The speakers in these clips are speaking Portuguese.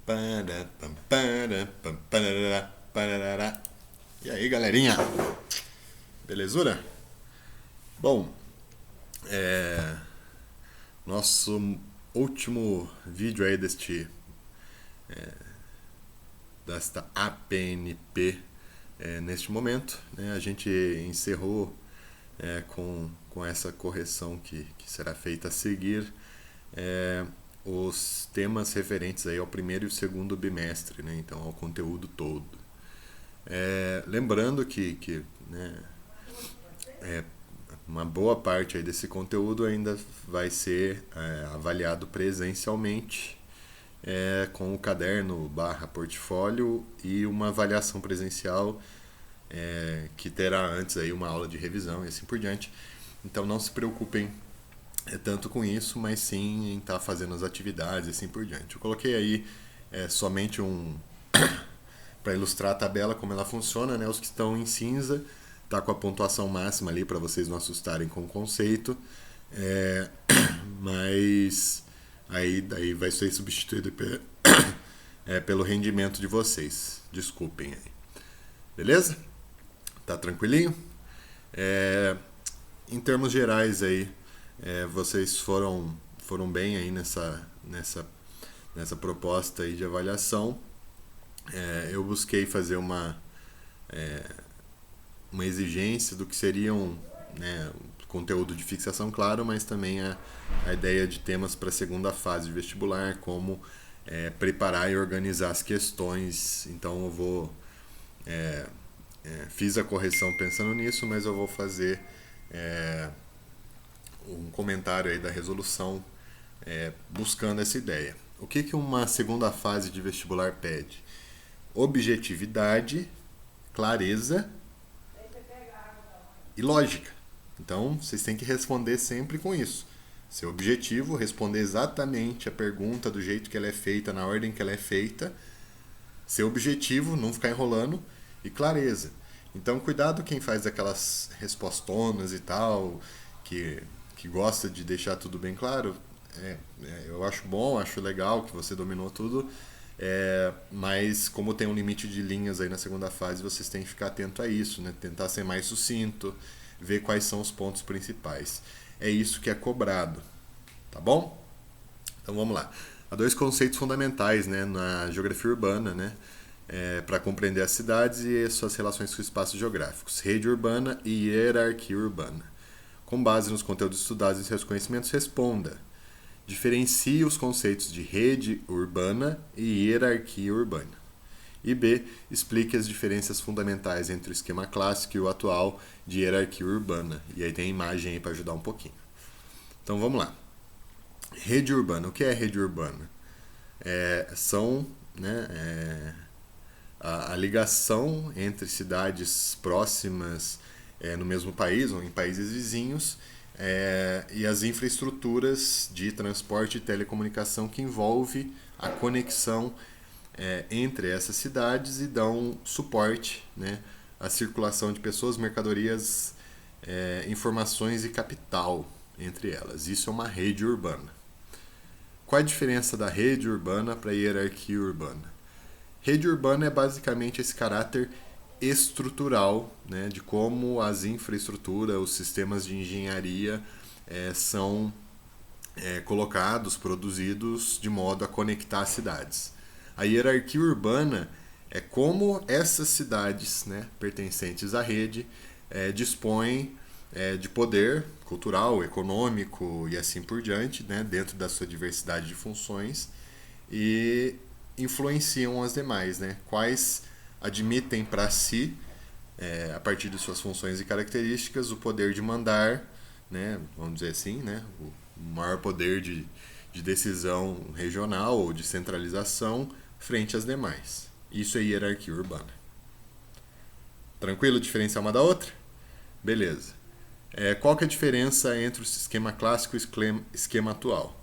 Para, pam, para, pam, parará, parará. E aí, galerinha? Belezura? Bom, é, nosso último vídeo aí desta APNP neste momento, né, a gente encerrou com essa correção que será feita a seguir é, os temas referentes aí ao primeiro e o segundo bimestre, né, então ao conteúdo todo. Lembrando que né, uma boa parte aí desse conteúdo ainda vai ser avaliado presencialmente com o caderno barra portfólio e uma avaliação presencial que terá antes aí uma aula de revisão e assim por diante. Então não se preocupem tanto com isso, mas sim em estar fazendo as atividades e assim por diante. Eu coloquei aí somente para ilustrar a tabela como ela funciona, né? Os que estão em cinza tá com a pontuação máxima ali para vocês não assustarem com o conceito, é, mas aí daí vai ser substituído pelo rendimento de vocês. Desculpem aí. Beleza? Tá tranquilinho? É, em termos gerais aí, vocês foram bem aí nessa proposta aí de avaliação. Eu busquei fazer uma exigência do que seriam, né, conteúdo de fixação, claro, mas também a ideia de temas para a segunda fase de vestibular, como preparar e organizar as questões. Então eu vou fiz a correção pensando nisso, mas eu vou fazer um comentário aí da resolução buscando essa ideia. O que uma segunda fase de vestibular pede? Objetividade, clareza e lógica. Então, vocês têm que responder sempre com isso. Seu objetivo, responder exatamente a pergunta do jeito que ela é feita, na ordem que ela é feita. Seu objetivo, não ficar enrolando. E clareza. Então, cuidado quem faz aquelas respostonas e tal, que gosta de deixar tudo bem claro. Eu acho bom, acho legal que você dominou tudo, mas como tem um limite de linhas aí na segunda fase, vocês têm que ficar atento a isso, né? Tentar ser mais sucinto, ver quais são os pontos principais. É isso que é cobrado, tá bom? Então vamos lá. Há dois conceitos fundamentais, né, na geografia urbana, né, para compreender as cidades e suas relações com espaços geográficos: rede urbana e hierarquia urbana. Com base nos conteúdos estudados e seus conhecimentos, responda. Diferencie os conceitos de rede urbana e hierarquia urbana. E B. Explique as diferenças fundamentais entre o esquema clássico e o atual de hierarquia urbana. E aí tem a imagem aí para ajudar um pouquinho. Então vamos lá. Rede urbana. O que é rede urbana? São, né, a ligação entre cidades próximas no mesmo país ou em países vizinhos e as infraestruturas de transporte e telecomunicação que envolve a conexão entre essas cidades e dão suporte, né, à circulação de pessoas, mercadorias, informações e capital entre elas. Isso é uma rede urbana. Qual a diferença da rede urbana para a hierarquia urbana? Rede urbana é basicamente esse caráter estrutural, né, de como as infraestruturas, os sistemas de engenharia são colocados, produzidos de modo a conectar as cidades. A hierarquia urbana é como essas cidades, né, pertencentes à rede dispõem de poder cultural, econômico e assim por diante, né, dentro da sua diversidade de funções, e influenciam as demais, né? Quais admitem para si, a partir de suas funções e características, o poder de mandar, né? Vamos dizer assim, né? O maior poder de decisão regional ou de centralização frente às demais. Isso é hierarquia urbana. Tranquilo diferenciar uma da outra? Beleza. Qual que é a diferença entre o esquema clássico e o esquema atual?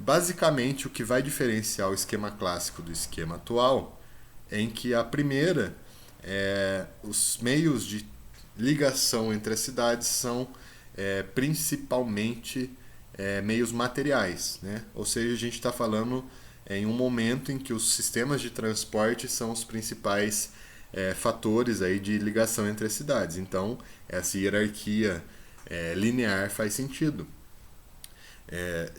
Basicamente, o que vai diferenciar o esquema clássico do esquema atual é em que a primeira, os meios de ligação entre as cidades são principalmente meios materiais, né? Ou seja, a gente está falando em um momento em que os sistemas de transporte são os principais fatores aí de ligação entre as cidades. Então, essa hierarquia linear faz sentido.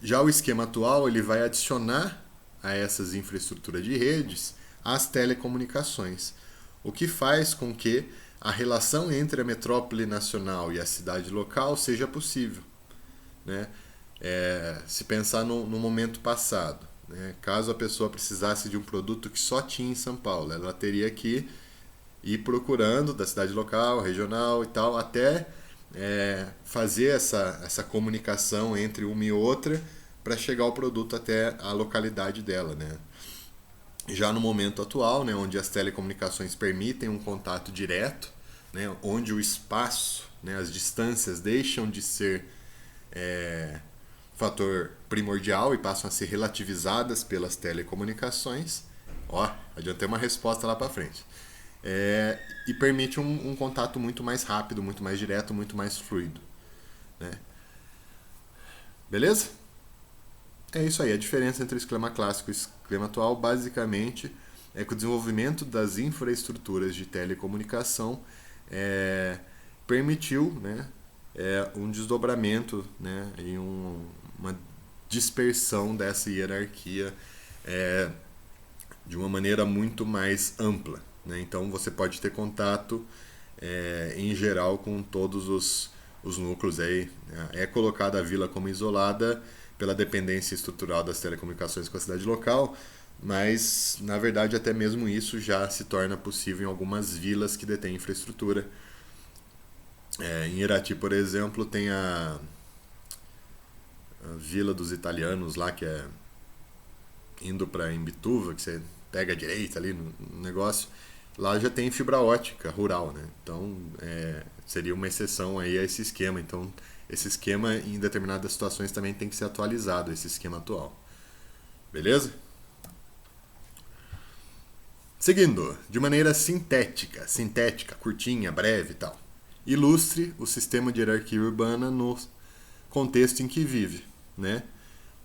Já o esquema atual ele vai adicionar a essas infraestruturas de redes as telecomunicações, o que faz com que a relação entre a metrópole nacional e a cidade local seja possível, né? Se pensar no momento passado, né? Caso a pessoa precisasse de um produto que só tinha em São Paulo, ela teria que ir procurando da cidade local, regional e tal, até fazer essa comunicação entre uma e outra para chegar o produto até a localidade dela, né? Já no momento atual, né, onde as telecomunicações permitem um contato direto, né, onde o espaço, né, as distâncias deixam de ser fator primordial e passam a ser relativizadas pelas telecomunicações. Ó, adiantei uma resposta lá para frente. E permite um contato muito mais rápido, muito mais direto, muito mais fluido, né? Beleza? É isso aí. A diferença entre o esquema clássico e o esquema atual, basicamente, é que o desenvolvimento das infraestruturas de telecomunicação permitiu, né, um desdobramento, né, e uma dispersão dessa hierarquia de uma maneira muito mais ampla, né? Então você pode ter contato em geral com todos os núcleos aí. É colocada a vila como isolada pela dependência estrutural das telecomunicações com a cidade local, mas na verdade até mesmo isso já se torna possível em algumas vilas que detêm infraestrutura. Em Irati, por exemplo, tem a Vila dos Italianos lá, que é indo para Imbituva, que você pega a direita ali no negócio. Lá já tem fibra ótica rural, né? Então seria uma exceção aí a esse esquema. Então esse esquema em determinadas situações também tem que ser atualizado, esse esquema atual. Beleza? Seguindo, de maneira sintética, curtinha, breve e tal. Ilustre o sistema de hierarquia urbana no contexto em que vive, né?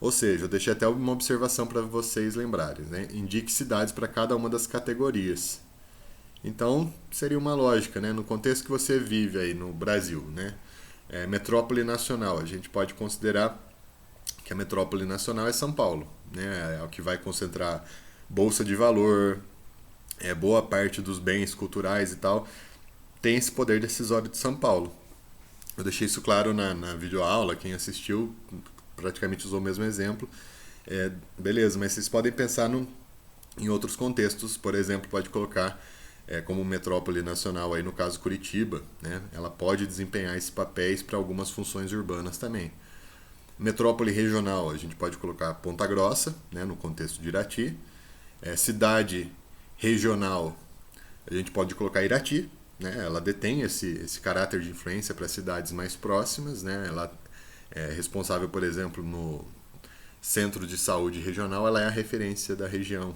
Ou seja, eu deixei até uma observação para vocês lembrarem, né? Indique cidades para cada uma das categorias. Então, seria uma lógica, né? No contexto que você vive aí no Brasil, né? Metrópole nacional, a gente pode considerar que a metrópole nacional é São Paulo, né? É o que vai concentrar bolsa de valor, boa parte dos bens culturais e tal, tem esse poder decisório de São Paulo. Eu deixei isso claro na videoaula, quem assistiu praticamente usou o mesmo exemplo. Beleza, mas vocês podem pensar em outros contextos, por exemplo, pode colocar como metrópole nacional, aí no caso Curitiba, né? Ela pode desempenhar esses papéis para algumas funções urbanas também. Metrópole regional, a gente pode colocar Ponta Grossa, né, no contexto de Irati. Cidade regional, a gente pode colocar Irati, né? Ela detém esse caráter de influência para cidades mais próximas, né? Ela é responsável, por exemplo, no centro de saúde regional, ela é a referência da região.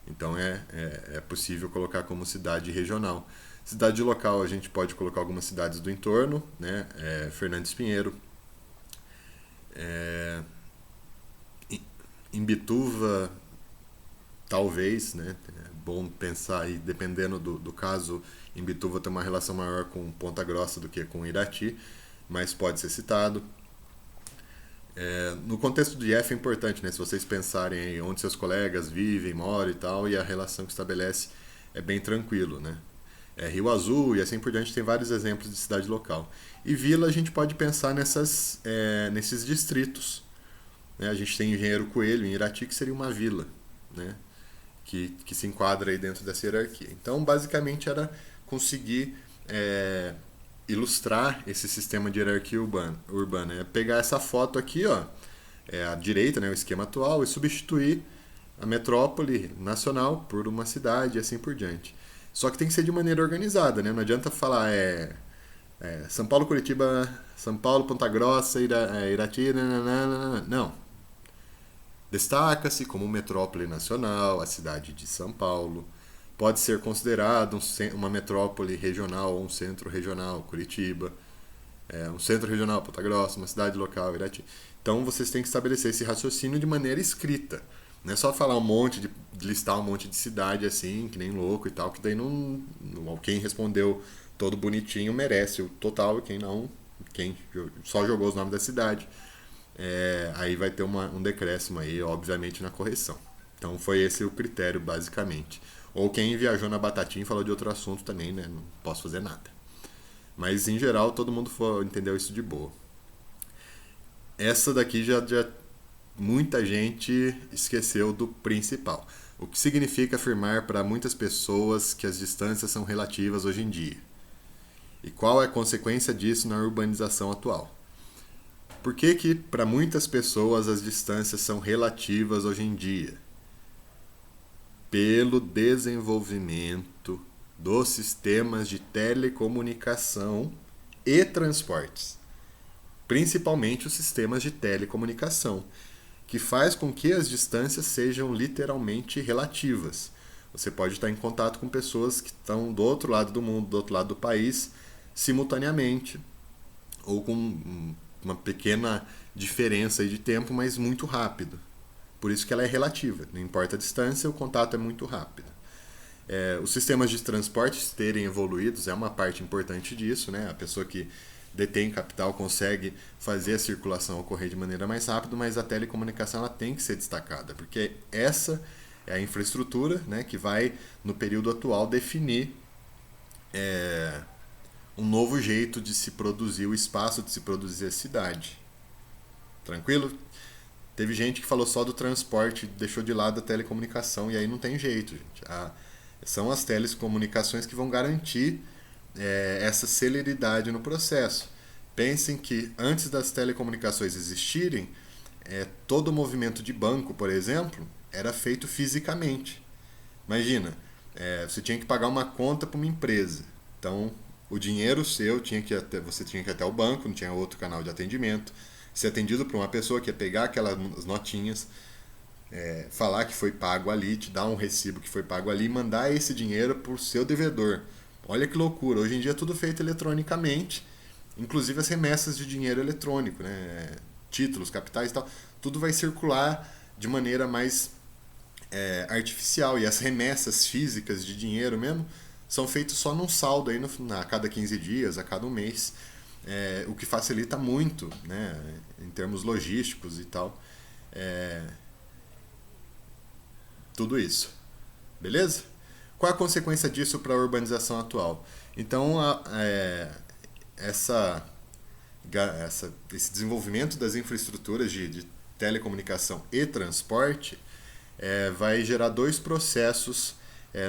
Então é possível colocar como cidade regional. Cidade local, a gente pode colocar algumas cidades do entorno, né? Fernandes Pinheiro, Imbituva, talvez, né? É bom pensar aí, dependendo do caso, Imbituva tem uma relação maior com Ponta Grossa do que com Irati, mas pode ser citado. No contexto do IF é importante, né? Se vocês pensarem aí onde seus colegas vivem, moram e tal, e a relação que estabelece é bem tranquilo, né? Rio Azul e assim por diante tem vários exemplos de cidade local. E vila a gente pode pensar nesses distritos, né? A gente tem Engenheiro Coelho em Irati, que seria uma vila, né? Que se enquadra aí dentro dessa hierarquia. Então, basicamente, era conseguir ilustrar esse sistema de hierarquia urbana. É pegar essa foto aqui, ó, à direita, né, o esquema atual, e substituir a metrópole nacional por uma cidade e assim por diante. Só que tem que ser de maneira organizada, né? Não adianta falar São Paulo, Curitiba, São Paulo, Ponta Grossa, Irati, nananana. Não. Destaca-se como metrópole nacional a cidade de São Paulo. Pode ser considerado uma metrópole regional ou um centro regional, Curitiba. Um centro regional, Ponta Grossa, uma cidade local, Irati. Então vocês têm que estabelecer esse raciocínio de maneira escrita. Não é só falar um monte de listar um monte de cidade assim, que nem louco e tal, que daí quem respondeu todo bonitinho merece o total, e quem não, quem só jogou os nomes da cidade, aí vai ter um decréscimo aí, obviamente, na correção. Então foi esse o critério, basicamente. Ou quem viajou na batatinha e falou de outro assunto também, né? Não posso fazer nada. Mas em geral todo mundo entendeu isso de boa. Essa daqui já muita gente esqueceu do principal. O que significa afirmar para muitas pessoas que as distâncias são relativas hoje em dia? E qual é a consequência disso na urbanização atual? Por que para muitas pessoas as distâncias são relativas hoje em dia? Pelo desenvolvimento dos sistemas de telecomunicação e transportes, principalmente os sistemas de telecomunicação, que faz com que as distâncias sejam literalmente relativas. Você pode estar em contato com pessoas que estão do outro lado do mundo, do outro lado do país, simultaneamente, ou com uma pequena diferença de tempo, mas muito rápido. Por isso que ela é relativa. Não importa a distância, o contato é muito rápido. Os sistemas de transportes terem evoluídos é uma parte importante disso, né? A pessoa que detém capital consegue fazer a circulação ocorrer de maneira mais rápida, mas a telecomunicação ela tem que ser destacada, porque essa é a infraestrutura, né, que vai, no período atual, definir um novo jeito de se produzir o espaço, de se produzir a cidade. Tranquilo? Teve gente que falou só do transporte, deixou de lado a telecomunicação, e aí não tem jeito, gente. São as telecomunicações que vão garantir essa celeridade no processo. Pensem que antes das telecomunicações existirem, todo o movimento de banco, por exemplo, era feito fisicamente. Imagina, você tinha que pagar uma conta para uma empresa. Então, o dinheiro seu você tinha que ir até o banco, não tinha outro canal de atendimento. Ser atendido por uma pessoa que ia pegar aquelas notinhas, falar que foi pago ali, te dar um recibo que foi pago ali e mandar esse dinheiro para o seu devedor. Olha que loucura, hoje em dia é tudo feito eletronicamente, inclusive as remessas de dinheiro eletrônico, né? Títulos, capitais e tal, tudo vai circular de maneira mais artificial, e as remessas físicas de dinheiro mesmo são feitas só num saldo aí a cada 15 dias, a cada um mês, o que facilita muito, né, em termos logísticos e tal, tudo isso. Beleza? Qual a consequência disso para a urbanização atual? Então, esse desenvolvimento das infraestruturas de telecomunicação e transporte vai gerar dois processos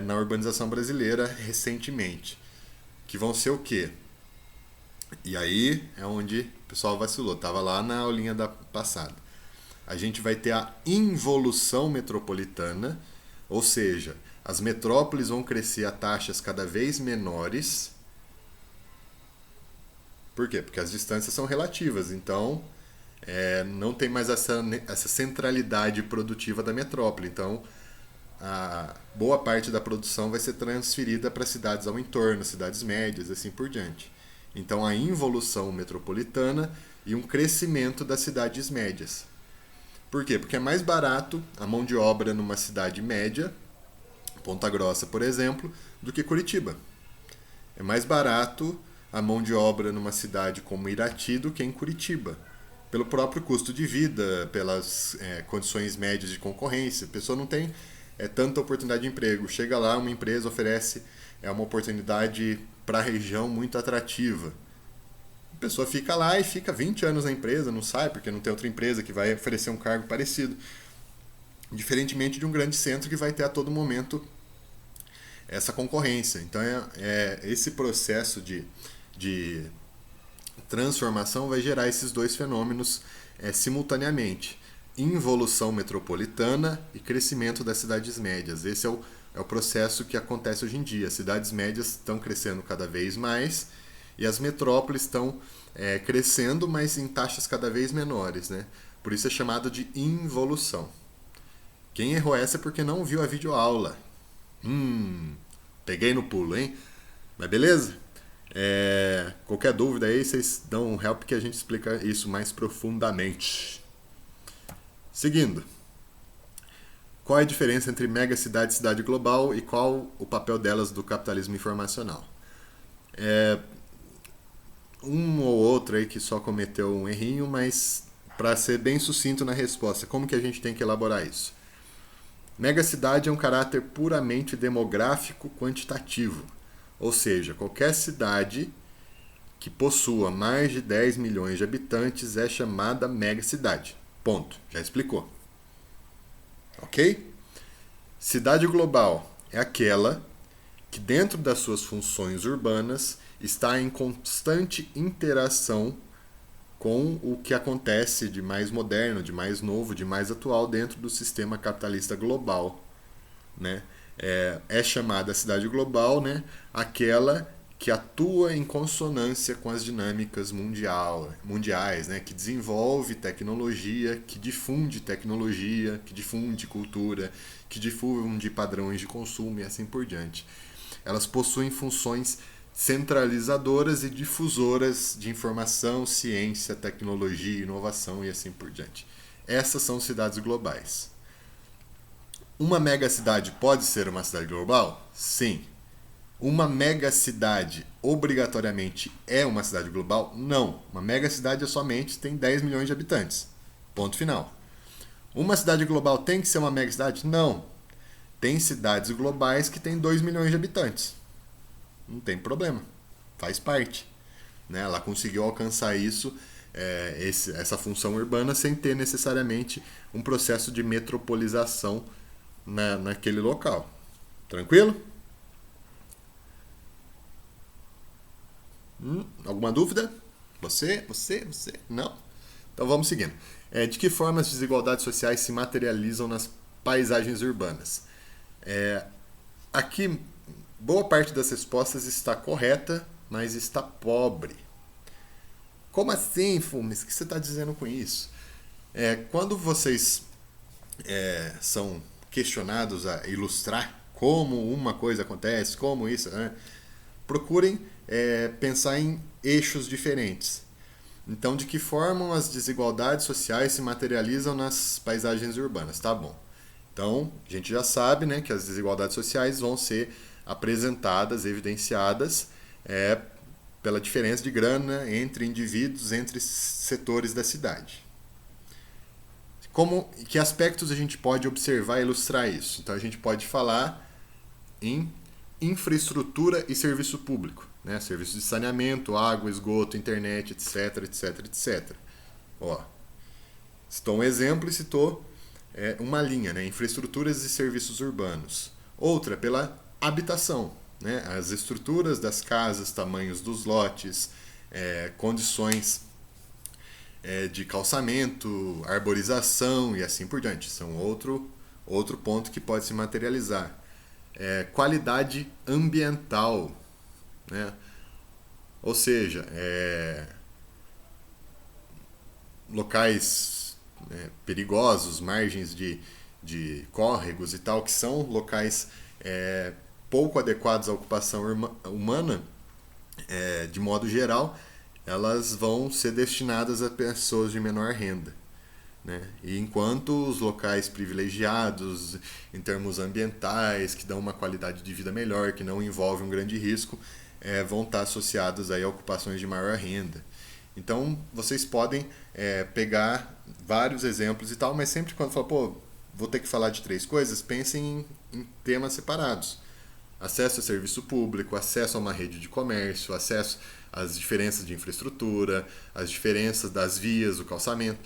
na urbanização brasileira recentemente, que vão ser o quê? E aí é onde o pessoal vacilou, estava lá na aulinha da passada. A gente vai ter a involução metropolitana, ou seja, as metrópoles vão crescer a taxas cada vez menores. Por quê? Porque as distâncias são relativas, então não tem mais essa centralidade produtiva da metrópole. Então, a boa parte da produção vai ser transferida para cidades ao entorno, cidades médias, assim por diante. Então, a involução metropolitana e um crescimento das cidades médias. Por quê? Porque é mais barato a mão de obra numa cidade média, Ponta Grossa, por exemplo, do que Curitiba. É mais barato a mão de obra numa cidade como Irati do que em Curitiba. Pelo próprio custo de vida, pelas condições médias de concorrência. A pessoa não tem tanta oportunidade de emprego. Chega lá, uma empresa oferece uma oportunidade para a região muito atrativa. A pessoa fica lá e fica 20 anos na empresa, não sai porque não tem outra empresa que vai oferecer um cargo parecido. Diferentemente de um grande centro que vai ter a todo momento essa concorrência. Então, esse processo de transformação vai gerar esses dois fenômenos simultaneamente. Involução metropolitana e crescimento das cidades médias. Esse é o processo que acontece hoje em dia. As cidades médias estão crescendo cada vez mais e as metrópoles estão crescendo, mas em taxas cada vez menores, né? Por isso é chamado de involução. Quem errou essa é porque não viu a videoaula. Peguei no pulo, hein? Mas beleza? Qualquer dúvida aí, vocês dão um help que a gente explica isso mais profundamente. Seguindo. Qual é a diferença entre megacidade e cidade global e qual o papel delas do capitalismo informacional? Um ou outro aí que só cometeu um errinho, mas para ser bem sucinto na resposta, como que a gente tem que elaborar isso? Megacidade é um caráter puramente demográfico quantitativo, ou seja, qualquer cidade que possua mais de 10 milhões de habitantes é chamada megacidade. Ponto. Já explicou. Ok? Cidade global é aquela que, dentro das suas funções urbanas, está em constante interação com o que acontece de mais moderno, de mais novo, de mais atual dentro do sistema capitalista global, né? É chamada cidade global, né? Aquela que atua em consonância com as dinâmicas mundiais, né? Que desenvolve tecnologia, que difunde tecnologia, que difunde cultura, que difunde padrões de consumo e assim por diante. Elas possuem funções centralizadoras e difusoras de informação, ciência, tecnologia, inovação e assim por diante. Essas são cidades globais. Uma megacidade pode ser uma cidade global? Sim. Uma megacidade obrigatoriamente é uma cidade global? Não. Uma megacidade somente tem 10 milhões de habitantes. Ponto final. Uma cidade global tem que ser uma megacidade? Não. Tem cidades globais que têm 2 milhões de habitantes. Não tem problema. Faz parte. Né? Ela conseguiu alcançar isso, essa função urbana, sem ter necessariamente um processo de metropolização naquele local. Tranquilo? Alguma dúvida? Você? Não? Então vamos seguindo. De que forma as desigualdades sociais se materializam nas paisagens urbanas? Aqui, boa parte das respostas está correta, mas está pobre. Como assim, Fumes? O que você está dizendo com isso? Quando vocês são questionados a ilustrar como uma coisa acontece, como isso, né? Procurem pensar em eixos diferentes. Então, de que forma as desigualdades sociais se materializam nas paisagens urbanas? Tá bom. Então, a gente já sabe, né, que as desigualdades sociais vão ser apresentadas, evidenciadas pela diferença de grana entre indivíduos, entre setores da cidade. Que aspectos a gente pode observar e ilustrar isso? Então, a gente pode falar em infraestrutura e serviço público, né? Serviços de saneamento, água, esgoto, internet, etc, etc, etc. Citou um exemplo e citou uma linha, né? Infraestruturas e serviços urbanos. Outra, pela habitação, né? As estruturas das casas, tamanhos dos lotes, condições de calçamento, arborização e assim por diante. São outro ponto que pode se materializar. Qualidade ambiental, né? Ou seja, locais perigosos, margens de córregos e tal, que são locais pouco adequados à ocupação humana, de modo geral, elas vão ser destinadas a pessoas de menor renda. Né? E enquanto os locais privilegiados, em termos ambientais, que dão uma qualidade de vida melhor, que não envolvem um grande risco, vão estar associados aí a ocupações de maior renda. Então, vocês podem pegar vários exemplos e tal, mas sempre quando falar, vou ter que falar de 3 coisas, pensem em temas separados. Acesso a serviço público, acesso a uma rede de comércio, acesso às diferenças de infraestrutura, as diferenças das vias, o calçamento.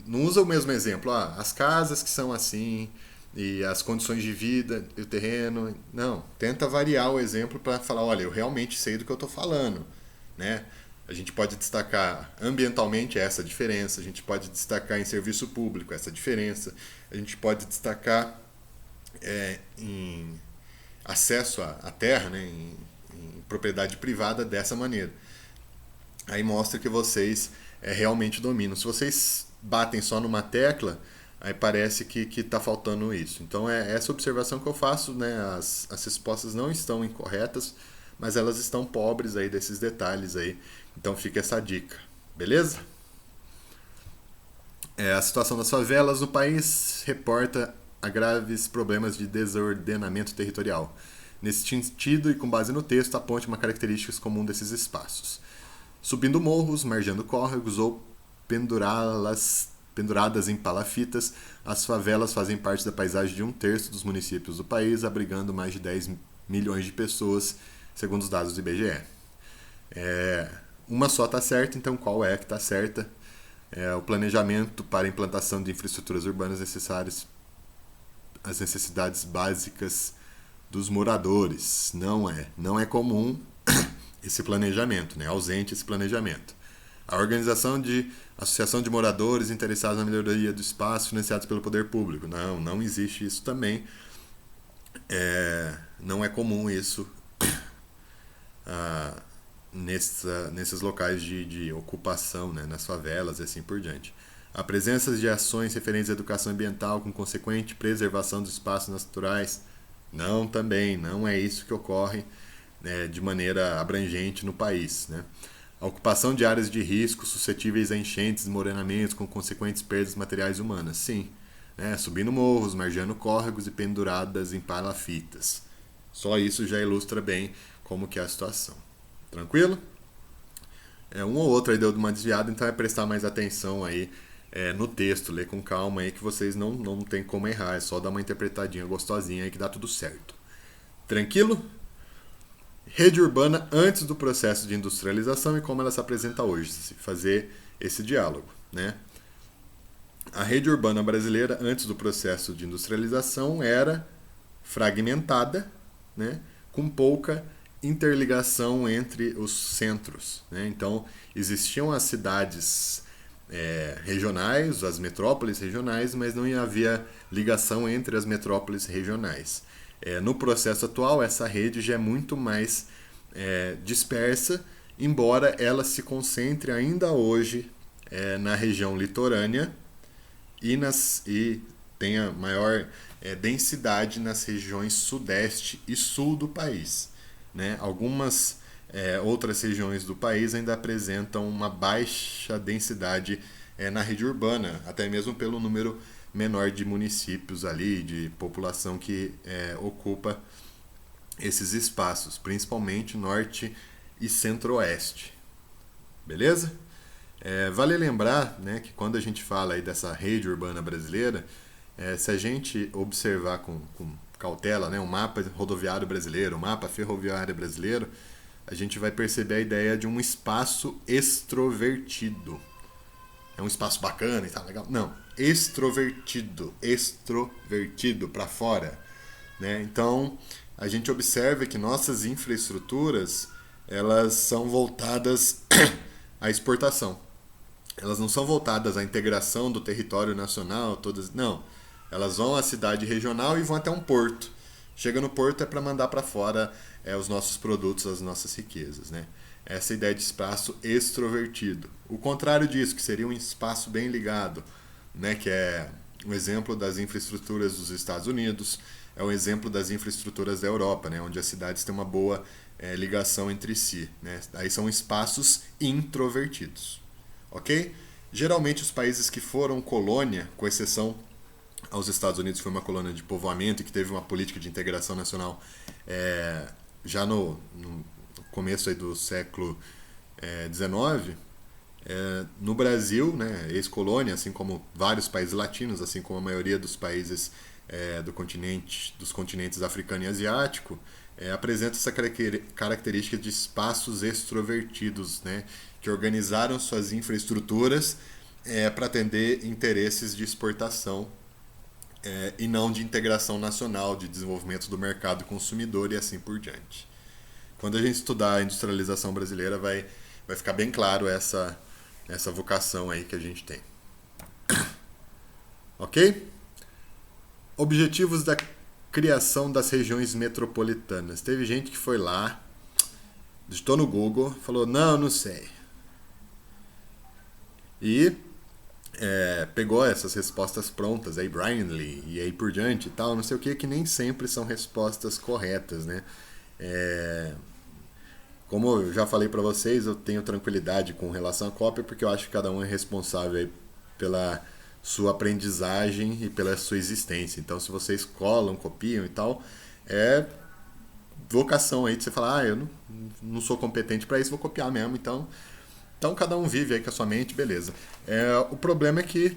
Não usa o mesmo exemplo, as casas que são assim, e as condições de vida, e o terreno. Não, tenta variar o exemplo para falar, olha, eu realmente sei do que eu estou falando. Né? A gente pode destacar ambientalmente essa diferença, a gente pode destacar em serviço público essa diferença, a gente pode destacar em acesso à terra, né, em propriedade privada dessa maneira. Aí mostra que vocês realmente dominam. Se vocês batem só numa tecla, aí parece que está faltando isso. Então é essa observação que eu faço, né? As respostas não estão incorretas, mas elas estão pobres aí desses detalhes aí. Então fica essa dica, beleza? A situação das favelas no país reporta a graves problemas de desordenamento territorial. Nesse sentido, e com base no texto, aponte uma característica comum desses espaços. Subindo morros, margeando córregos ou penduradas em palafitas, as favelas fazem parte da paisagem de 1/3 dos municípios do país, abrigando mais de 10 milhões de pessoas, segundo os dados do IBGE. Uma só está certa, então qual é que está certa? O planejamento para a implantação de infraestruturas urbanas necessárias às necessidades básicas dos moradores. Não é comum esse planejamento, né? Ausente esse planejamento. A organização de associação de moradores interessados na melhoria do espaço financiados pelo poder público. Não existe isso também. Não é comum isso nesses locais de ocupação, né? Nas favelas e assim por diante. A presença de ações referentes à educação ambiental com consequente preservação dos espaços naturais. Não é isso que ocorre de maneira abrangente no país, né? A ocupação de áreas de risco suscetíveis a enchentes, desmoronamentos com consequentes perdas materiais humanas, sim, né? Subindo morros, margeando córregos e penduradas em palafitas. Só isso já ilustra bem como que é a situação. Tranquilo? Um ou outro aí deu uma desviada, então é prestar mais atenção aí no texto, ler com calma aí que vocês não tem como errar, é só dar uma interpretadinha gostosinha aí que dá tudo certo. Tranquilo? Rede urbana antes do processo de industrialização e como ela se apresenta hoje, fazer esse diálogo, né? A rede urbana brasileira antes do processo de industrialização era fragmentada, né? Com pouca interligação entre os centros, né? Então existiam as cidades regionais, as metrópoles regionais, mas não havia ligação entre as metrópoles regionais. No processo atual, essa rede já é muito mais dispersa, embora ela se concentre ainda hoje na região litorânea e tenha maior densidade nas regiões sudeste e sul do país, né? Algumas outras regiões do país ainda apresentam uma baixa densidade na rede urbana, até mesmo pelo número menor de municípios ali, de população que ocupa esses espaços, principalmente norte e centro-oeste. Beleza? Vale lembrar, né, que quando a gente fala aí dessa rede urbana brasileira, se a gente observar com cautela, né, o mapa rodoviário brasileiro, o mapa ferroviário brasileiro, a gente vai perceber a ideia de um espaço extrovertido. É um espaço bacana e tal, legal? Não, extrovertido para fora, né? Então, a gente observa que nossas infraestruturas, elas são voltadas à exportação. Elas não são voltadas à integração do território nacional, não. Elas vão à cidade regional e vão até um porto. Chega no porto é para mandar para fora os nossos produtos, as nossas riquezas, né? Essa ideia de espaço extrovertido. O contrário disso, que seria um espaço bem ligado, né? Que é um exemplo das infraestruturas dos Estados Unidos, é um exemplo das infraestruturas da Europa, né? Onde as cidades têm uma boa ligação entre si, né? Aí são espaços introvertidos, ok? Geralmente os países que foram colônia, com exceção aos Estados Unidos, que foi uma colônia de povoamento e que teve uma política de integração nacional já no começo aí do século XIX, no Brasil, né, ex-colônia, assim como vários países latinos, assim como a maioria dos países dos continentes africano e asiático, apresenta essa característica de espaços extrovertidos, né, que organizaram suas infraestruturas para atender interesses de exportação e não de integração nacional, de desenvolvimento do mercado consumidor e assim por diante. Quando a gente estudar a industrialização brasileira, vai ficar bem claro essa vocação aí que a gente tem. Ok? Objetivos da criação das regiões metropolitanas. Teve gente que foi lá, digitou no Google, falou, não sei. E pegou essas respostas prontas, aí blindly, e aí por diante e tal, não sei o que nem sempre são respostas corretas, né? Como eu já falei para vocês, eu tenho tranquilidade com relação à cópia, porque eu acho que cada um é responsável aí pela sua aprendizagem e pela sua existência. Então, se vocês colam, copiam e tal, é vocação aí de você falar, eu não sou competente para isso, vou copiar mesmo. Então cada um vive aí com a sua mente, beleza. O problema é que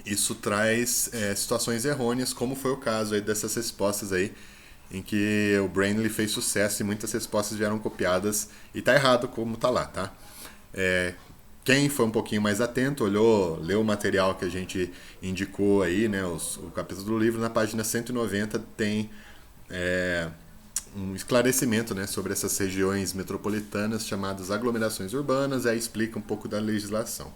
isso traz situações errôneas, como foi o caso aí dessas respostas aí, em que o Brainly fez sucesso e muitas respostas vieram copiadas e tá errado como tá lá, tá? Quem foi um pouquinho mais atento, leu o material que a gente indicou aí, né, o capítulo do livro, na página 190 tem um esclarecimento, né, sobre essas regiões metropolitanas chamadas aglomerações urbanas, aí explica um pouco da legislação.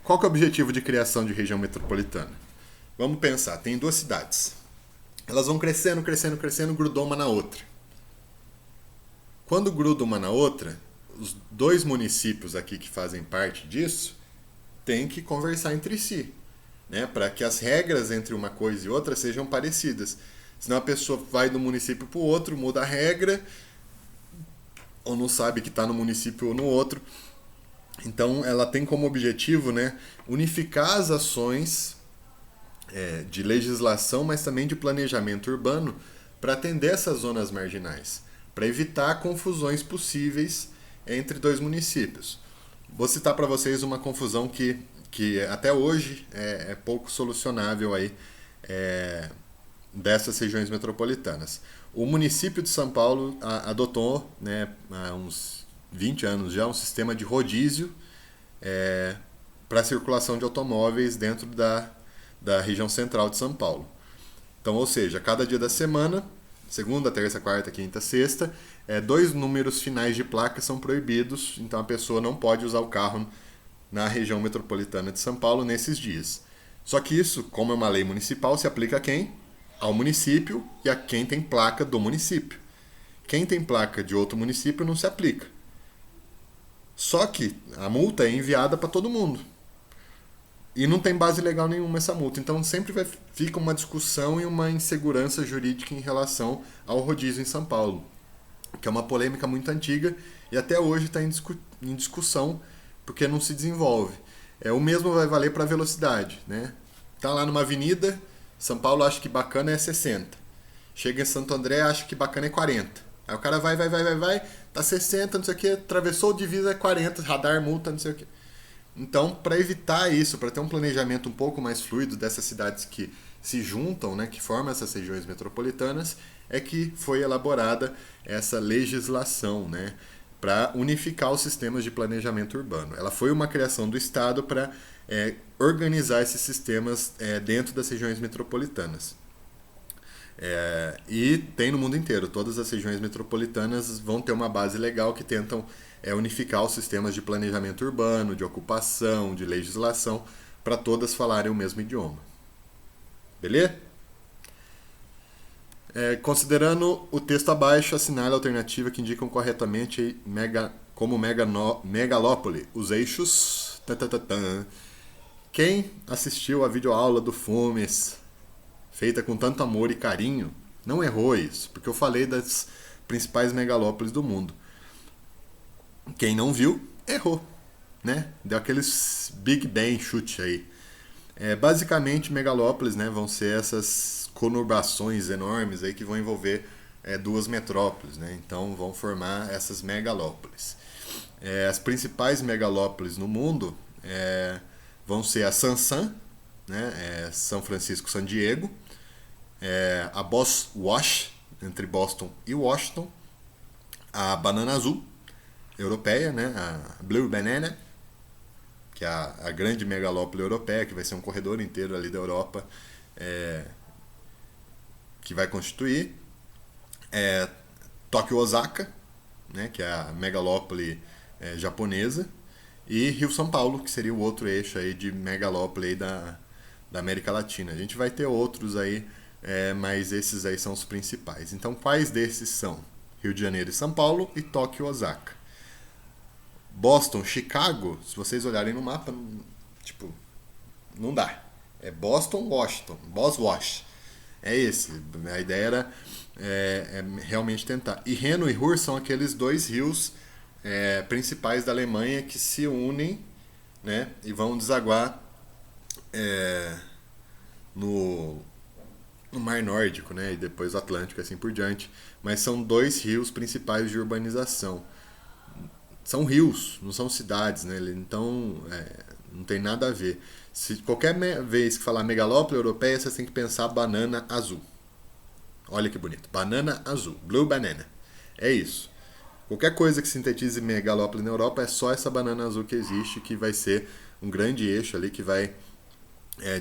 Qual que é o objetivo de criação de região metropolitana? Vamos pensar, tem duas cidades. Elas vão crescendo, crescendo, crescendo, grudou uma na outra. Quando gruda uma na outra, os dois municípios aqui que fazem parte disso têm que conversar entre si, né, para que as regras entre uma coisa e outra sejam parecidas. Senão a pessoa vai de um município para o outro, muda a regra, ou não sabe que está no município ou no outro. Então ela tem como objetivo, né, unificar as ações de legislação, mas também de planejamento urbano para atender essas zonas marginais, para evitar confusões possíveis entre dois municípios. Vou citar para vocês uma confusão que até hoje é pouco solucionável aí, dessas regiões metropolitanas. O município de São Paulo adotou, né, há uns 20 anos já, um sistema de rodízio para a circulação de automóveis dentro da região central de São Paulo. Então, ou seja, cada dia da semana, segunda, terça, quarta, quinta, sexta, 2 números finais de placa são proibidos, então a pessoa não pode usar o carro na região metropolitana de São Paulo nesses dias. Só que isso, como é uma lei municipal, se aplica a quem? Ao município e a quem tem placa do município. Quem tem placa de outro município não se aplica. Só que a multa é enviada para todo mundo. E não tem base legal nenhuma essa multa. Então sempre fica uma discussão e uma insegurança jurídica em relação ao rodízio em São Paulo, que é uma polêmica muito antiga e até hoje está em discussão porque não se desenvolve. O mesmo vai valer para a velocidade, né? Tá lá numa avenida, São Paulo acha que bacana é 60. Chega em Santo André, acha que bacana é 40. Aí o cara vai, tá 60, não sei o que, atravessou o divisa é 40, radar, multa, não sei o que. Então, para evitar isso, para ter um planejamento um pouco mais fluido dessas cidades que se juntam, né, que formam essas regiões metropolitanas, é que foi elaborada essa legislação, né, para unificar os sistemas de planejamento urbano. Ela foi uma criação do Estado para organizar esses sistemas dentro das regiões metropolitanas. E tem no mundo inteiro. Todas as regiões metropolitanas vão ter uma base legal que tentam unificar os sistemas de planejamento urbano, de ocupação, de legislação, para todas falarem o mesmo idioma. Beleza? Considerando o texto abaixo, assinale a alternativa que indicam corretamente como megalópole os eixos. Quem assistiu a videoaula do Fumes, feita com tanto amor e carinho, não errou isso, porque eu falei das principais megalópolis do mundo. Quem não viu, errou, né? Deu aqueles Big Bang chute aí. Basicamente, megalópolis, né, vão ser essas conurbações enormes aí que vão envolver 2 metrópoles, né? Então vão formar essas megalópolis. As principais megalópolis no mundo vão ser a Sansan, né, São Francisco, San Diego, a Boswash, entre Boston e Washington, a Banana Azul, europeia, né, a Blue Banana, que é a grande megalópole europeia, que vai ser um corredor inteiro ali da Europa, que vai constituir, Tóquio Osaka, né, que é a megalópole japonesa, e Rio-São Paulo, que seria o outro eixo aí de megalópole aí da América Latina. A gente vai ter outros aí, mas esses aí são os principais. Então, quais desses são? Rio de Janeiro e São Paulo e Tóquio e Osaka. Boston, Chicago, se vocês olharem no mapa, tipo, não dá. É Boston, Washington, Boswash. É esse. A ideia era realmente tentar. E Reno e Ruhr são aqueles 2 rios principais da Alemanha que se unem, né, e vão desaguar no, no Mar Nórdico, né? E depois o Atlântico, assim por diante. Mas são dois rios principais de urbanização. São rios, não são cidades, né? Então, não tem nada a ver. Se qualquer vez que falar megalópole europeia, você tem que pensar banana azul. Olha que bonito. Banana azul. Blue banana. É isso. Qualquer coisa que sintetize megalópole na Europa é só essa banana azul que existe, que vai ser um grande eixo ali que vai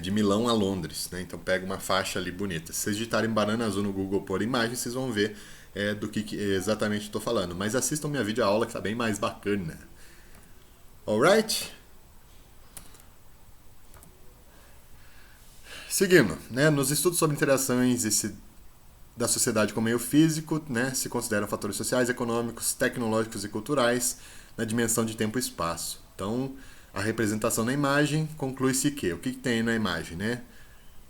de Milão a Londres. Né? Então pega uma faixa ali bonita. Se vocês digitarem banana azul no Google por imagem, vocês vão ver do que exatamente estou falando. Mas assistam minha videoaula que está bem mais bacana. Alright? Seguindo, né? Nos estudos sobre interações da sociedade com o meio físico, né, se consideram fatores sociais, econômicos, tecnológicos e culturais na dimensão de tempo e espaço. Então, a representação na imagem conclui-se que o que tem na imagem, né?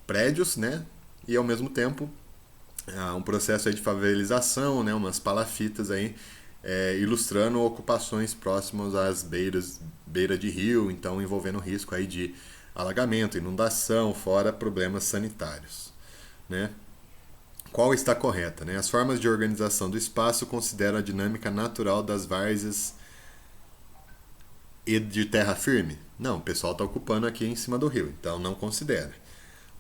Prédios, né? E ao mesmo tempo um processo aí de favelização, né? Umas palafitas aí ilustrando ocupações próximas às beira de rio, então envolvendo risco aí de alagamento, inundação, fora problemas sanitários, né? Qual está correta? Né? As formas de organização do espaço consideram a dinâmica natural das várzeas e de terra firme? Não, o pessoal está ocupando aqui em cima do rio, então não considera.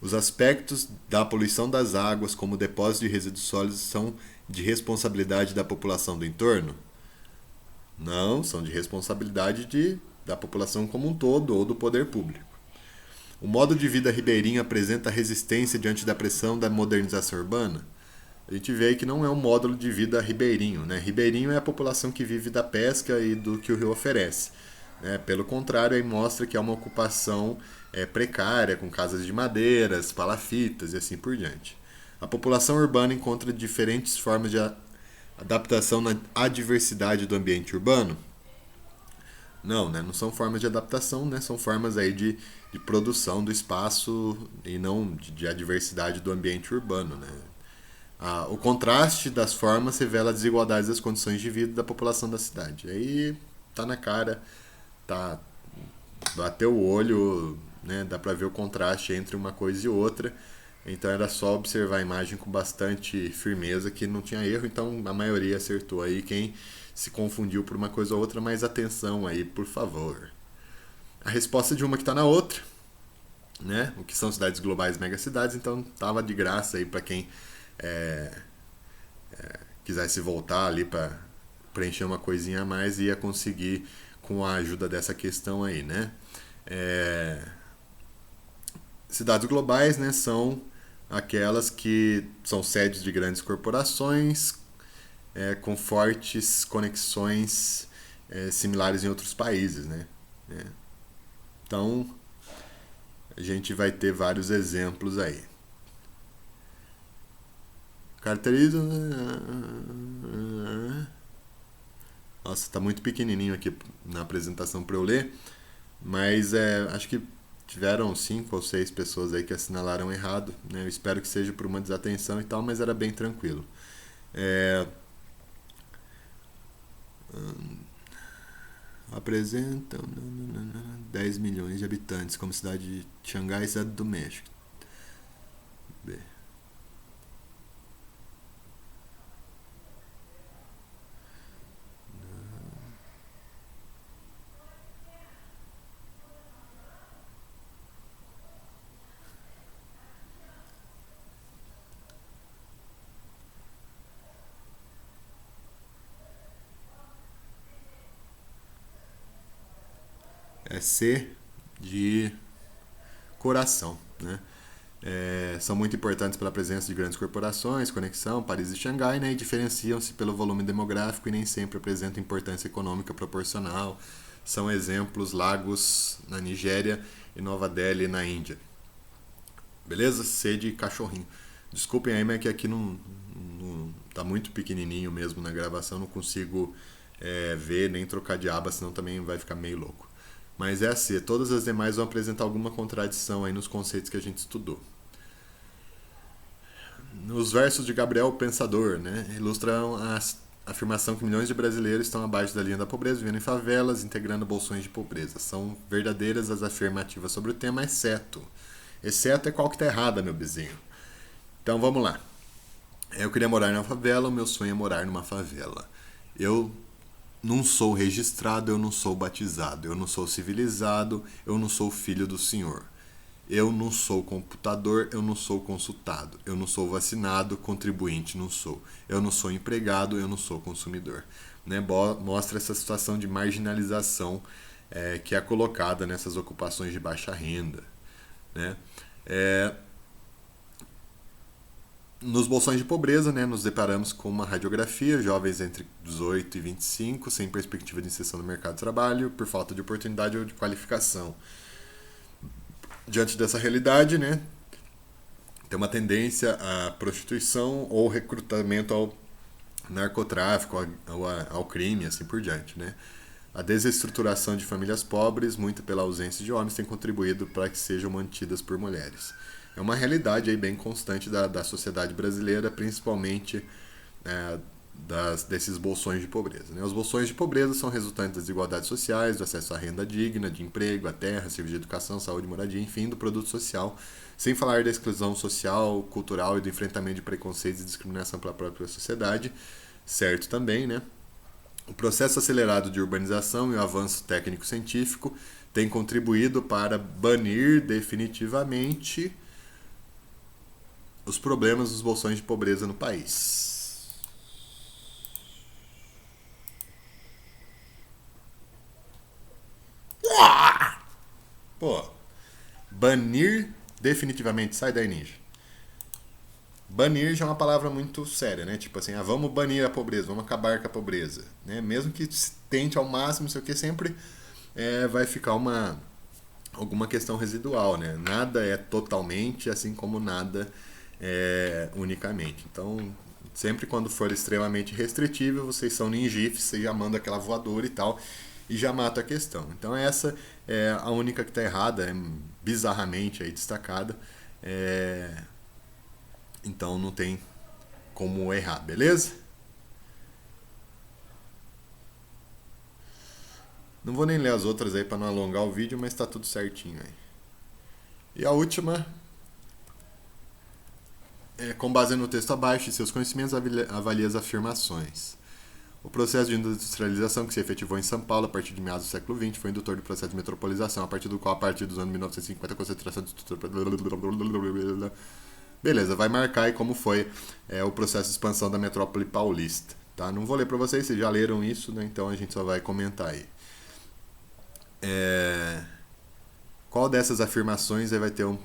Os aspectos da poluição das águas, como o depósito de resíduos sólidos, são de responsabilidade da população do entorno? Não, são de responsabilidade da população como um todo ou do poder público. O modo de vida ribeirinho apresenta resistência diante da pressão da modernização urbana? A gente vê aí que não é um módulo de vida ribeirinho. Né? Ribeirinho é a população que vive da pesca e do que o rio oferece. Né? Pelo contrário, aí mostra que é uma ocupação precária, com casas de madeiras, palafitas e assim por diante. A população urbana encontra diferentes formas de adaptação na adversidade do ambiente urbano? Não, né? Não são formas de adaptação, né? São formas aí de produção do espaço e não de adversidade do ambiente urbano, né? O contraste das formas revela a desigualdade das condições de vida da população da cidade. Aí tá na cara, tá, bateu o olho, né? Dá pra ver o contraste entre uma coisa e outra. Então era só observar a imagem com bastante firmeza que não tinha erro, então a maioria acertou aí. Quem se confundiu por uma coisa ou outra, mais atenção aí, por favor. A resposta de uma que está na outra, né? O que são cidades globais, megacidades, então tava de graça aí para quem quisesse voltar ali para preencher uma coisinha a mais e ia conseguir com a ajuda dessa questão aí, né? Cidades globais, né, são aquelas que são sedes de grandes corporações com fortes conexões similares em outros países, né? Então, a gente vai ter vários exemplos aí. Caracteriza. Nossa, tá muito pequenininho aqui na apresentação para eu ler, mas acho que tiveram 5 ou 6 pessoas aí que assinalaram errado, né? Eu espero que seja por uma desatenção e tal, mas era bem tranquilo. Apresentam 10 milhões de habitantes, como cidade de Xangai e cidade do México. B. É C de coração, né? São muito importantes pela presença de grandes corporações, conexão, Paris e Xangai, né? E diferenciam-se pelo volume demográfico e nem sempre apresentam importância econômica proporcional. São exemplos Lagos na Nigéria e Nova Delhi na Índia. Beleza? C de cachorrinho. Desculpem aí, mas é que aqui não tá muito pequenininho mesmo na gravação, não consigo ver nem trocar de aba, senão também vai ficar meio louco. Mas é assim, todas as demais vão apresentar alguma contradição aí nos conceitos que a gente estudou. Os versos de Gabriel o Pensador, né, ilustram afirmação que milhões de brasileiros estão abaixo da linha da pobreza, vivendo em favelas, integrando bolsões de pobreza. São verdadeiras as afirmativas sobre o tema, exceto. Exceto é qual que tá errada, meu vizinho. Então vamos lá. Eu queria morar numa favela, o meu sonho é morar numa favela. Eu não sou registrado, eu não sou batizado, eu não sou civilizado, eu não sou filho do Senhor. Eu não sou computador, eu não sou consultado. Eu não sou vacinado, contribuinte não sou. Eu não sou empregado, eu não sou consumidor. Né? Mostra essa situação de marginalização que é colocada nessas ocupações de baixa renda. Né? Nos bolsões de pobreza, né, nos deparamos com uma radiografia, jovens entre 18 e 25, sem perspectiva de inserção no mercado de trabalho, por falta de oportunidade ou de qualificação. Diante dessa realidade, né, tem uma tendência à prostituição ou recrutamento ao narcotráfico, ao crime, assim por diante. Né. A desestruturação de famílias pobres, muito pela ausência de homens, tem contribuído para que sejam mantidas por mulheres. É uma realidade aí bem constante da sociedade brasileira, principalmente desses bolsões de pobreza. Né? Os bolsões de pobreza são resultantes das desigualdades sociais, do acesso à renda digna, de emprego, à terra, serviço de educação, saúde, moradia, enfim, do produto social, sem falar da exclusão social, cultural e do enfrentamento de preconceitos e discriminação pela própria sociedade, certo também, né? O processo acelerado de urbanização e o avanço técnico-científico têm contribuído para banir definitivamente os problemas dos bolsões de pobreza no país. Pô, banir definitivamente, sai daí, ninja. Banir já é uma palavra muito séria, né? Tipo assim, vamos banir a pobreza, vamos acabar com a pobreza. Né? Mesmo que se tente ao máximo, não sei o que, sempre vai ficar alguma questão residual, né? Nada é totalmente, assim como nada unicamente. Então, sempre quando for extremamente restritivo, vocês são ninjifes, você já manda aquela voadora e tal, e já mata a questão. Então essa é a única que está errada, bizarramente aí destacada. Então não tem como errar, beleza? Não vou nem ler as outras aí para não alongar o vídeo, mas está tudo certinho aí. E a última com base no texto abaixo e seus conhecimentos, avalie as afirmações. O processo de industrialização que se efetivou em São Paulo a partir de meados do século XX foi indutor do processo de metropolização, a partir do qual, a partir dos anos 1950, a concentração de estrutura... Beleza, vai marcar aí como foi o processo de expansão da metrópole paulista. Tá? Não vou ler para vocês já leram isso, né? Então a gente só vai comentar aí. Qual dessas afirmações vai ter um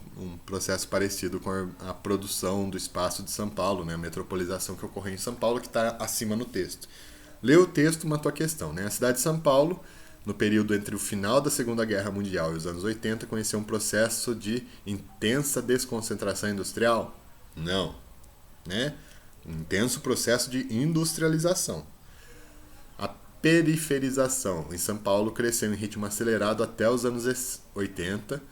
processo parecido com a produção do espaço de São Paulo, né? A metropolização que ocorreu em São Paulo, que está acima no texto. Lê o texto, matou a questão. Né? A cidade de São Paulo, no período entre o final da Segunda Guerra Mundial e os anos 80, conheceu um processo de intensa desconcentração industrial? Não. Né? Um intenso processo de industrialização. A periferização em São Paulo cresceu em ritmo acelerado até os anos 80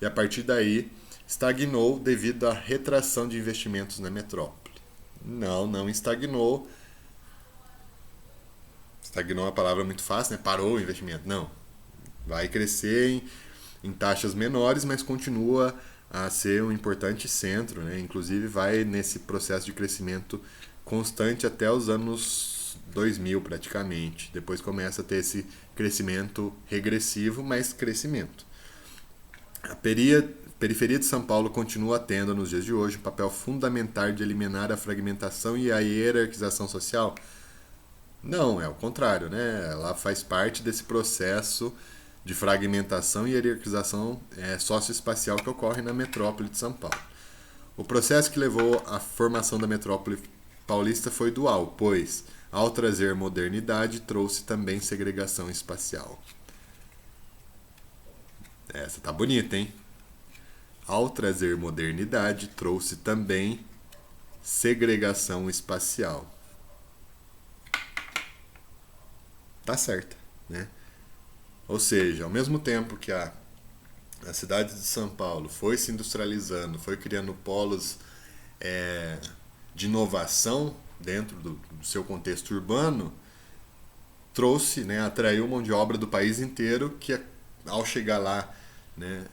e a partir daí estagnou devido à retração de investimentos na metrópole. Não estagnou. Estagnou é uma palavra muito fácil, né? Parou o investimento. Não. Vai crescer em taxas menores, mas continua a ser um importante centro, né? Inclusive vai nesse processo de crescimento constante até os anos 2000 praticamente. Depois começa a ter esse crescimento regressivo, mas crescimento. A periferia de São Paulo continua tendo, nos dias de hoje, um papel fundamental de eliminar a fragmentação e a hierarquização social? Não, é o contrário, né? Ela faz parte desse processo de fragmentação e hierarquização socioespacial que ocorre na metrópole de São Paulo. O processo que levou à formação da metrópole paulista foi dual, pois, ao trazer modernidade, trouxe também segregação espacial. Essa tá bonita, hein? Ao trazer modernidade, trouxe também segregação espacial. Tá certa, né? Ou seja, ao mesmo tempo que a cidade de São Paulo foi se industrializando, foi criando polos de inovação, dentro do seu contexto urbano, trouxe, né, atraiu mão de obra do país inteiro que ao chegar lá, né,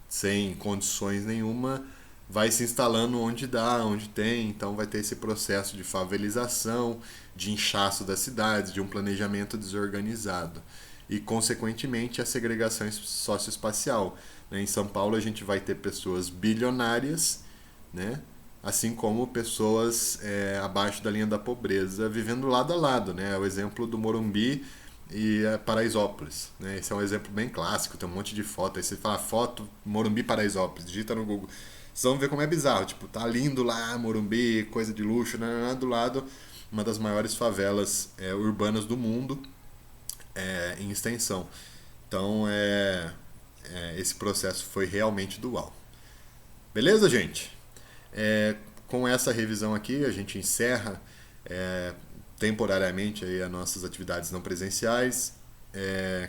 sem condições nenhuma, vai se instalando onde dá, onde tem, então vai ter esse processo de favelização, de inchaço das cidades, de um planejamento desorganizado e, consequentemente, a segregação socioespacial. Né? Em São Paulo a gente vai ter pessoas bilionárias, né? Assim como pessoas abaixo da linha da pobreza vivendo lado a lado. Né? O exemplo do Morumbi e Paraisópolis. Né? Esse é um exemplo bem clássico, tem um monte de foto. Aí você fala foto Morumbi Paraisópolis, digita no Google. Vocês vão ver como é bizarro. Tipo, tá lindo lá, Morumbi, coisa de luxo, né? Do lado, uma das maiores favelas urbanas do mundo em extensão. Então, esse processo foi realmente dual. Beleza, gente? Com essa revisão aqui, a gente encerra temporariamente aí as nossas atividades não presenciais.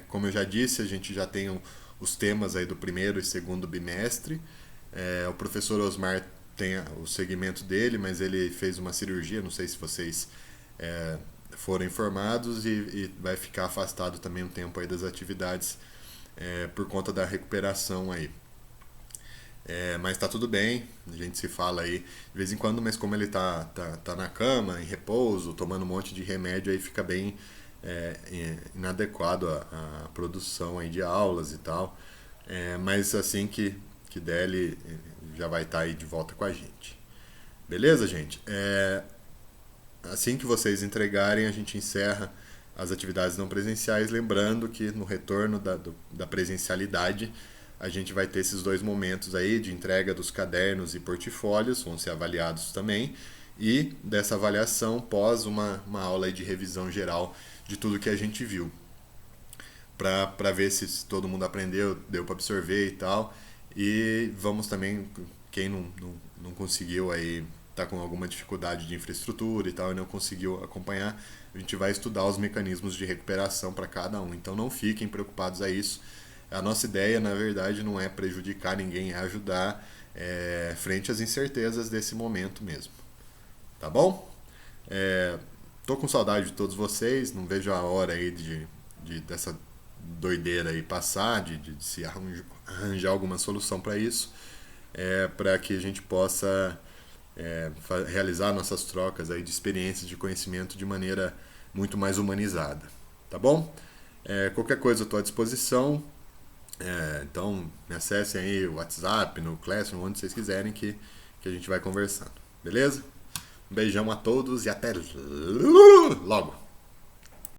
Como eu já disse, a gente já tem os temas aí do primeiro e segundo bimestre. O professor Osmar tem o segmento dele, mas ele fez uma cirurgia, não sei se vocês foram informados, e vai ficar afastado também um tempo aí das atividades por conta da recuperação aí. Mas tá tudo bem, a gente se fala aí de vez em quando, mas como ele tá na cama, em repouso, tomando um monte de remédio, aí fica bem inadequado a produção aí de aulas e tal. Mas assim que der, ele já vai estar aí de volta com a gente. Beleza, gente? Assim que vocês entregarem, a gente encerra as atividades não presenciais, lembrando que no retorno da presencialidade, a gente vai ter esses 2 momentos aí de entrega dos cadernos e portfólios, vão ser avaliados também, e dessa avaliação pós uma aula aí de revisão geral de tudo que a gente viu, para ver se todo mundo aprendeu, deu para absorver e tal. E vamos também, quem não conseguiu aí, tá com alguma dificuldade de infraestrutura e tal e não conseguiu acompanhar, a gente vai estudar os mecanismos de recuperação para cada um. Então não fiquem preocupados a isso. A nossa ideia, na verdade, não é prejudicar ninguém, é ajudar frente às incertezas desse momento mesmo. Tá bom? Tô com saudade de todos vocês, não vejo a hora aí dessa doideira aí passar, de se arranjar alguma solução para isso, para que a gente possa realizar nossas trocas aí de experiências, de conhecimento de maneira muito mais humanizada. Tá bom? Qualquer coisa eu estou à disposição. Então me acessem aí o WhatsApp, no Classroom, onde vocês quiserem que a gente vai conversando. Beleza? Um beijão a todos e até logo!